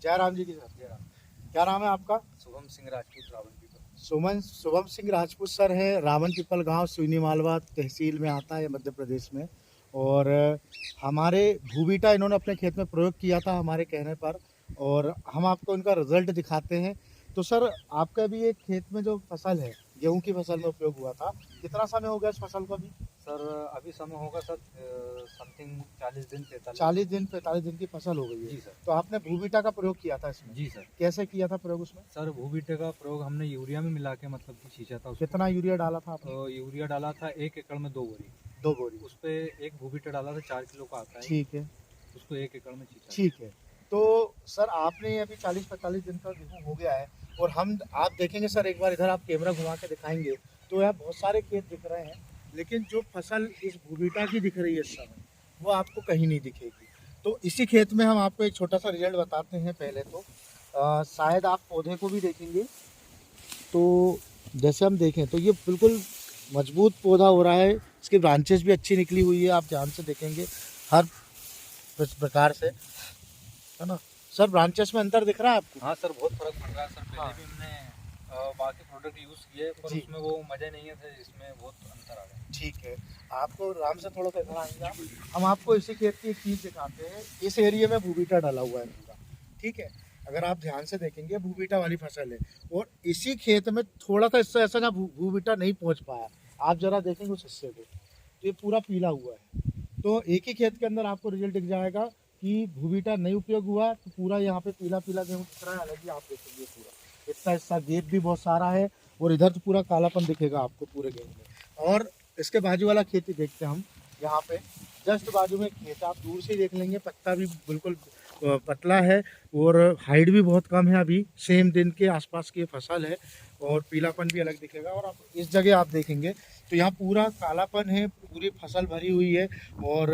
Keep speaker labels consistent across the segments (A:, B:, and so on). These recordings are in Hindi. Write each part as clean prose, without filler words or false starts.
A: जय राम जी की सर। जय राम। क्या नाम है आपका?
B: शुभम सिंह राजपूत, रावलपीपल।
A: शुभम सिंह राजपूत सर है। रावण पिपल गांव सुईनी मालवा तहसील में आता है, मध्य प्रदेश में। और हमारे भूबीटा इन्होंने अपने खेत में प्रयोग किया था हमारे कहने पर, और हम आपको इनका रिजल्ट दिखाते हैं। तो सर, आपका भी एक खेत में जो फसल है, गेहूं की फसल में उपयोग हुआ था, कितना समय हो गया इस फसल को अभी?
B: सर अभी समय होगा सर समथिंग 40 दिन 45
A: 40 दिन 45 दिन की फसल हो गई है।
B: जी सर।
A: तो आपने भूबीटा का प्रयोग किया था इसमें?
B: जी सर।
A: कैसे किया था प्रयोग उसमें?
B: सर भूबीटे का प्रयोग हमने यूरिया में मिला के मतलब कि छींचा था उसको।
A: कितना यूरिया डाला था आपने?
B: यूरिया डाला था 1 एकड़ में 2 बोरी।
A: 2 बोरी।
B: उस पे एक भूबीटा डाला था 4 किलो का आता है।
A: ठीक है।
B: उसको 1 एकड़ में छींचा।
A: ठीक है। तो सर, आपने अभी 40-45 दिन का गेहूँ हो गया है, और आप देखेंगे सर, एक बार इधर आप कैमरा घुमा के दिखाएंगे तो यहाँ बहुत सारे खेत दिख रहे हैं, लेकिन जो फसल इस भूबीटा की दिख रही है इस समय, वो आपको कहीं नहीं दिखेगी। तो इसी खेत में हम आपको एक छोटा सा रिजल्ट बताते हैं। पहले तो शायद आप पौधे को भी देखेंगे, तो जैसे हम देखें तो ये बिल्कुल मजबूत पौधा हो रहा है। इसकी ब्रांचेस भी अच्छी निकली हुई है, आप ध्यान से देखेंगे हर प्रकार से, है ना सर? ब्रांचेस में अंतर दिख रहा है आपको?
B: हाँ सर, बहुत फर्क पड़ रहा है सर। पहले
A: हाँ।
B: भी हमने बाकी प्रोडक्ट यूज़ किए पर
A: जी।
B: उसमें वो मज़ा नहीं है सर, इसमें बहुत अंतर आ रहा है।
A: ठीक है। आपको आराम से थोड़ा सा इधर आएंगे आप, हम आपको इसी खेत की एक चीज़ दिखाते हैं। इस एरिया में भूबीटा डाला हुआ है पूरा, ठीक है? अगर आप ध्यान से देखेंगे, भूबीटा वाली फसल है, और इसी खेत में थोड़ा सा हिस्सा ऐसा ना भूबीटा नहीं पहुंच पाया। आप जरा देखेंगे उस हिस्से को, तो ये पूरा पीला हुआ है। तो एक ही खेत के अंदर आपको रिजल्ट दिख जाएगा कि भूबीटा नहीं उपयोग हुआ, तो पूरा यहाँ पे पीला पीला गेहूँ दिख रहा है। हालांकि आप देखेंगे पूरा इतना हिस्सा गेप भी बहुत सारा है, और इधर तो पूरा कालापन दिखेगा आपको पूरे गेहूँ में। और इसके बाजू वाला खेत ही देखते हैं हम। यहाँ पे जस्ट बाजू में खेत, आप दूर से ही देख लेंगे, पत्ता भी बिल्कुल पतला है, और हाइट भी बहुत कम है। अभी सेम दिन के आसपास की फसल है, और पीलापन भी अलग दिखेगा। और आप इस जगह आप देखेंगे तो यहाँ पूरा कालापन है, पूरी फसल भरी हुई है। और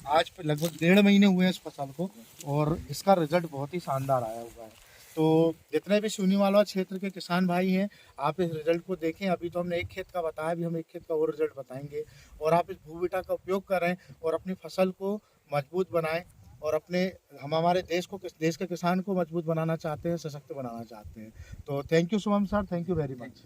A: आज लगभग 1.5 महीने हुए हैं इस फसल को, और इसका रिजल्ट बहुत ही शानदार आया हुआ है। तो जितने भी सुनी मालवा क्षेत्र के किसान भाई हैं, आप इस रिजल्ट को देखें। अभी तो हमने एक खेत का बताया, अभी हम एक खेत का और रिजल्ट बताएंगे। और आप इस भूबीटा का उपयोग करें और अपनी फसल को मजबूत बनाएं, और हम हमारे देश के किसान को मजबूत बनाना चाहते हैं, सशक्त बनाना चाहते हैं। तो thank you Shubham sir, thank you very much.